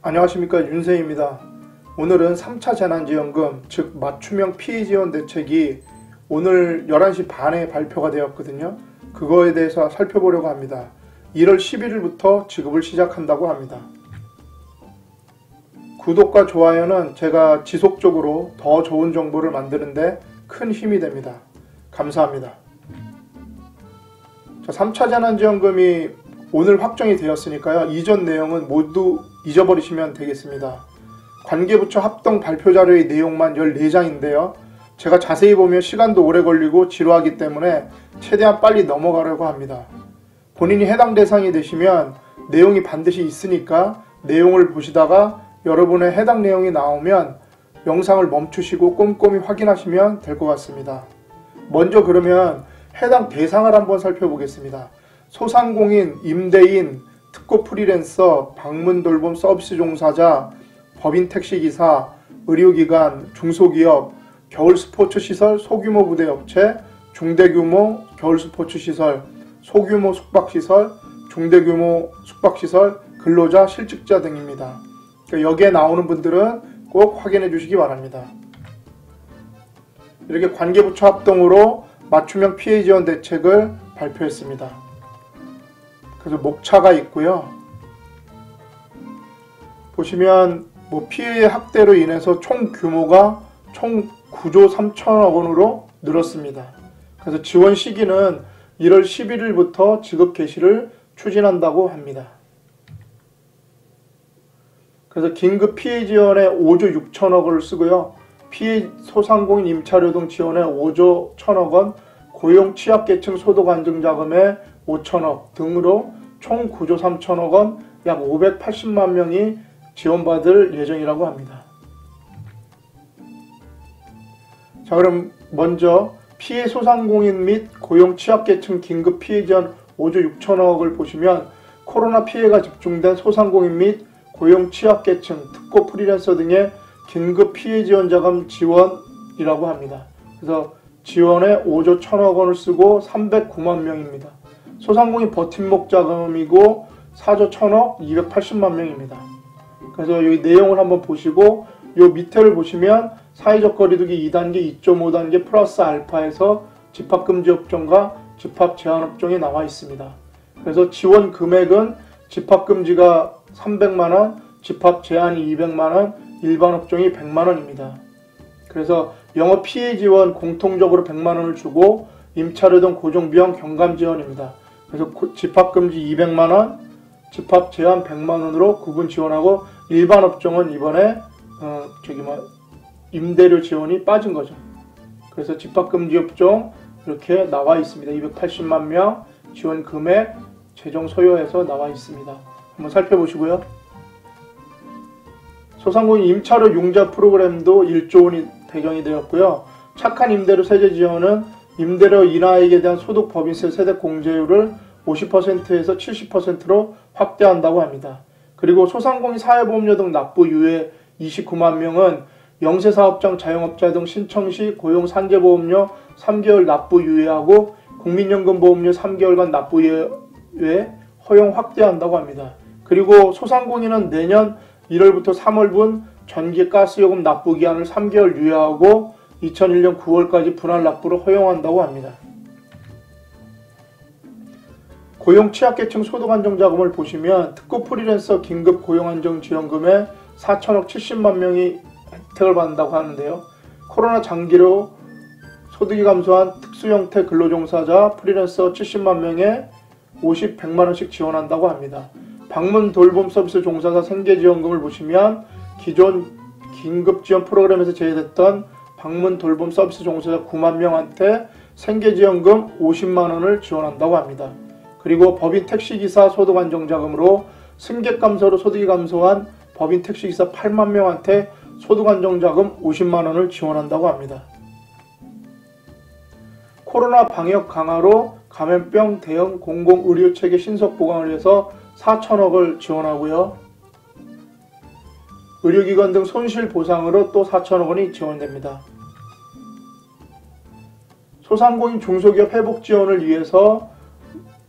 안녕하십니까, 윤세입니다. 오늘은 3차 재난지원금, 즉 맞춤형 피해지원 대책이 오늘 11시 반에 발표가 되었거든요. 그거에 대해서 살펴보려고 합니다. 1월 11일부터 지급을 시작한다고 합니다. 구독과 좋아요는 제가 지속적으로 더 좋은 정보를 만드는데 큰 힘이 됩니다. 감사합니다. 3차 재난지원금이 오늘 확정이 되었으니까요. 이전 내용은 모두 잊어버리시면 되겠습니다. 관계부처 합동 발표 자료의 내용만 14장인데요. 제가 자세히 보면 시간도 오래 걸리고 지루하기 때문에 최대한 빨리 넘어가려고 합니다. 본인이 해당 대상이 되시면 내용이 반드시 있으니까 내용을 보시다가 여러분의 해당 내용이 나오면 영상을 멈추시고 꼼꼼히 확인하시면 될 것 같습니다. 먼저 그러면 해당 대상을 한번 살펴보겠습니다. 소상공인, 임대인, 특고 프리랜서, 방문 돌봄 서비스 종사자, 법인 택시기사, 의료기관, 중소기업, 겨울 스포츠 시설, 소규모 부대 업체, 중대규모 겨울 스포츠 시설, 소규모 숙박시설, 중대규모 숙박시설, 근로자, 실직자 등입니다. 그러니까 여기에 나오는 분들은 꼭 확인해 주시기 바랍니다. 이렇게 관계부처 합동으로 맞춤형 피해지원 대책을 발표했습니다. 그래서 목차가 있고요. 보시면 피해 확대로 인해서 총 규모가 총 9조 3천억 원으로 늘었습니다. 그래서 지원 시기는 1월 11일부터 지급 개시를 추진한다고 합니다. 그래서 긴급 피해 지원에 5조 6천억 을 쓰고요. 피해 소상공인 임차료 등 지원에 5조 1천억 원, 고용 취약계층 소득 안정 자금에 5천억 등으로 총 9조 3천억 원, 약 580만 명이 지원받을 예정이라고 합니다. 자, 그럼 먼저 피해 소상공인 및 고용 취약계층 긴급 피해 지원 5조 6천억을 보시면 코로나 피해가 집중된 소상공인 및 고용 취약계층, 특고 프리랜서 등의 긴급 피해 지원 자금 지원이라고 합니다. 그래서 지원에 5조 1천억 원을 쓰고 309만 명입니다. 소상공인 버팀목 자금이고 4조 1천억 280만 명입니다. 그래서 여기 내용을 한번 보시고 요 밑에를 보시면 사회적 거리두기 2단계, 2.5단계 플러스 알파에서 집합금지 업종과 집합 제한 업종이 나와 있습니다. 그래서 지원 금액은 집합금지가 300만원, 집합 제한이 200만원, 일반 업종이 100만원입니다. 그래서 영업 피해 지원 공통적으로 100만원을 주고 임차료 등 고정비용 경감 지원입니다. 그래서 집합금지 200만원, 집합 제한 100만원으로 구분 지원하고 일반 업종은 이번에 임대료 지원이 빠진 거죠. 그래서 집합금지 업종 이렇게 나와 있습니다. 280만 명 지원 금액 재정 소요해서 나와 있습니다. 한번 살펴보시고요. 소상공인 임차료 융자 프로그램도 1조 원이 배정이 되었고요. 착한 임대료 세제 지원은 임대료 인하액에 대한 소득 법인세 세대 공제율을 50%에서 70%로 확대한다고 합니다. 그리고 소상공인 사회보험료 등 납부 유예 29만 명은 영세사업장 자영업자 등 신청 시 고용산재보험료 3개월 납부 유예하고 국민연금보험료 3개월간 납부 유예 허용 확대한다고 합니다. 그리고 소상공인은 내년 1월부터 3월분 전기 가스요금 납부 기한을 3개월 유예하고 2001년 9월까지 분할 납부를 허용한다고 합니다. 고용 취약계층 소득 안정 자금을 보시면 특고 프리랜서 긴급 고용 안정 지원금에 4천억 70만 명이 혜택을 받는다고 하는데요. 코로나 장기로 소득이 감소한 특수 형태 근로종사자 프리랜서 70만 명에 100만 원씩 지원한다고 합니다. 방문 돌봄 서비스 종사자 생계지원금을 보시면 기존 긴급지원 프로그램에서 제외됐던 방문 돌봄 서비스 종사자 9만 명한테 생계지원금 50만 원을 지원한다고 합니다. 그리고 법인 택시기사 소득 안정자금으로 승객 감소로 소득이 감소한 법인 택시기사 8만 명한테 소득 안정자금 50만 원을 지원한다고 합니다. 코로나 방역 강화로 감염병 대응 공공의료체계 신속 보강을 위해서 4천억을 지원하고요. 의료기관 등 손실 보상으로 또 4천억 원이 지원됩니다. 소상공인 중소기업 회복 지원을 위해서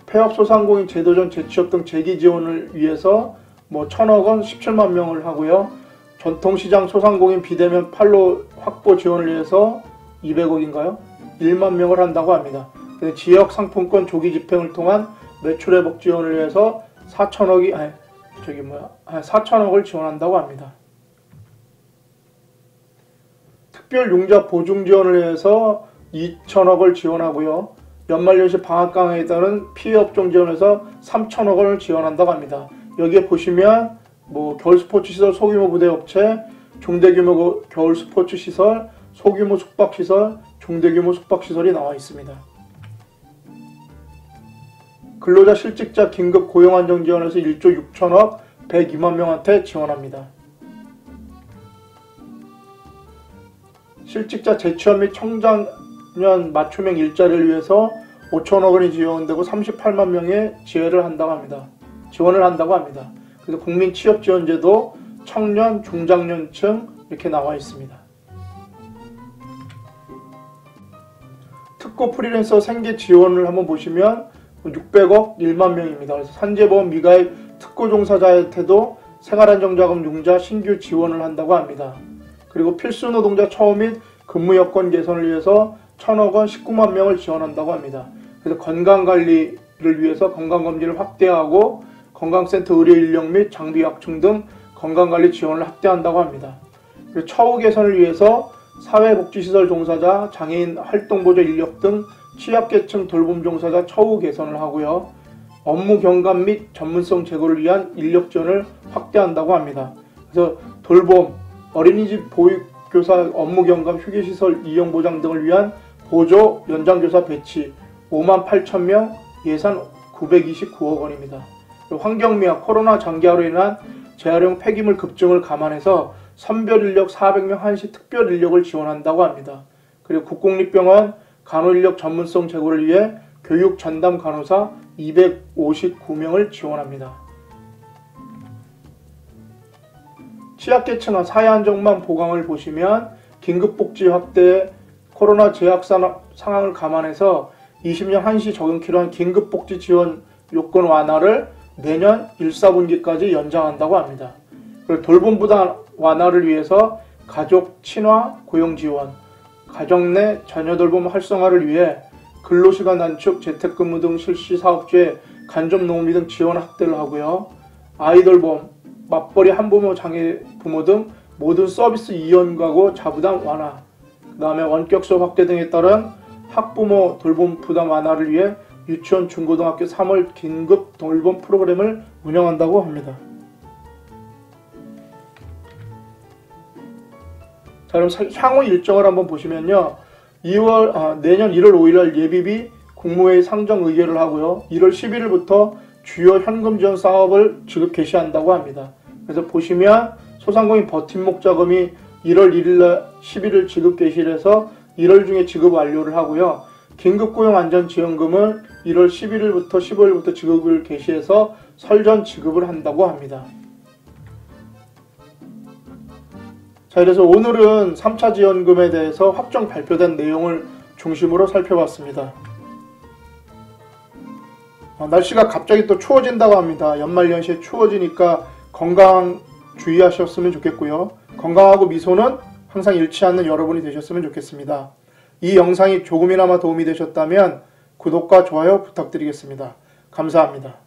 폐업 소상공인 제도전 재취업 등 재기 지원을 위해서 뭐 1,000억 원 17만 명을 하고요. 전통시장 소상공인 비대면 판로 확보 지원을 위해서 200억인가요? 1만 명을 한다고 합니다. 지역 상품권 조기 집행을 통한 매출 회복 지원을 위해서 4천억을 지원한다고 합니다. 특별융자 보증 지원을 위해서 2천억을 지원하고요. 연말연시 방학 강화에 따른 피해 업종 지원에서 3천억 원을 지원한다고 합니다. 여기에 보시면 뭐 겨울 스포츠 시설 소규모 부대 업체, 중대규모 겨울 스포츠 시설, 소규모 숙박 시설, 중대규모 숙박 시설이 나와 있습니다. 근로자 실직자 긴급 고용 안정 지원에서 1조 6천억 102만 명한테 지원합니다. 실직자 재취업 및 청장년 맞춤형 일자리를 위해서 5천억 원이 지원되고 38만 명의 지원을 한다고 합니다. 그래서 국민취업지원제도 청년, 중장년층 이렇게 나와 있습니다. 특고 프리랜서 생계 지원을 한번 보시면 600억 1만 명입니다. 그래서 산재보험 미가입 특고 종사자한테도 생활안정자금 융자 신규 지원을 한다고 합니다. 그리고 필수 노동자 처우 및 근무 여건 개선을 위해서 1,000억 원 19만 명을 지원한다고 합니다. 그래서 건강관리를 위해서 건강검진을 확대하고 건강센터 의료 인력 및 장비 확충 등 건강관리 지원을 확대한다고 합니다. 그리고 처우 개선을 위해서 사회복지시설 종사자, 장애인 활동보조 인력 등 취약계층 돌봄 종사자 처우 개선을 하고요. 업무 경감 및 전문성 제고를 위한 인력 지원을 확대한다고 합니다. 그래서 돌봄, 어린이집 보육교사 업무 경감 휴게시설 이용 보장 등을 위한 보조 연장교사 배치 5만 8천 명 예산 929억 원입니다. 환경미화 코로나 장기화로 인한 재활용 폐기물 급증을 감안해서 선별인력 400명 한시 특별인력을 지원한다고 합니다. 그리고 국공립병원 간호인력 전문성 제고를 위해 교육 전담 간호사 259명을 지원합니다. 취약계층 사회 안정망 보강을 보시면 긴급복지 확대, 코로나 제약 상황을 감안해서 20년 한시 적용키로 한 긴급복지 지원 요건 완화를 내년 1, 4분기까지 연장한다고 합니다. 그리고 돌봄 부담 완화를 위해서 가족 친화 고용 지원, 가정 내 자녀 돌봄 활성화를 위해 근로시간 단축, 재택근무 등 실시 사업주에 간접노무비 등 지원 확대를 하고요. 아이돌봄, 맞벌이 한부모, 장애 부모 등 모든 서비스 이용가구 자부담 완화, 그 다음에 원격 수업 확대 등에 따른 학부모 돌봄 부담 완화를 위해 유치원, 중고등학교 3월 긴급 돌봄 프로그램을 운영한다고 합니다. 자, 그럼 향후 일정을 한번 보시면요. 내년 1월 5일 예비비 국무회의 상정 의결을 하고요. 1월 11일부터 주요 현금 지원 사업을 지급 개시한다고 합니다. 그래서 보시면 소상공인 버팀목 자금이 1월 1일 11일 지급 개시를 해서 1월 중에 지급 완료를 하고요. 긴급고용안전지원금은 1월 11일부터 15일부터 지급을 개시해서 설 전 지급을 한다고 합니다. 자, 그래서 오늘은 3차 지원금에 대해서 확정 발표된 내용을 중심으로 살펴봤습니다. 날씨가 갑자기 또 추워진다고 합니다. 연말연시에 추워지니까 건강 주의하셨으면 좋겠고요. 건강하고 미소는 항상 잃지 않는 여러분이 되셨으면 좋겠습니다. 이 영상이 조금이나마 도움이 되셨다면 구독과 좋아요 부탁드리겠습니다. 감사합니다.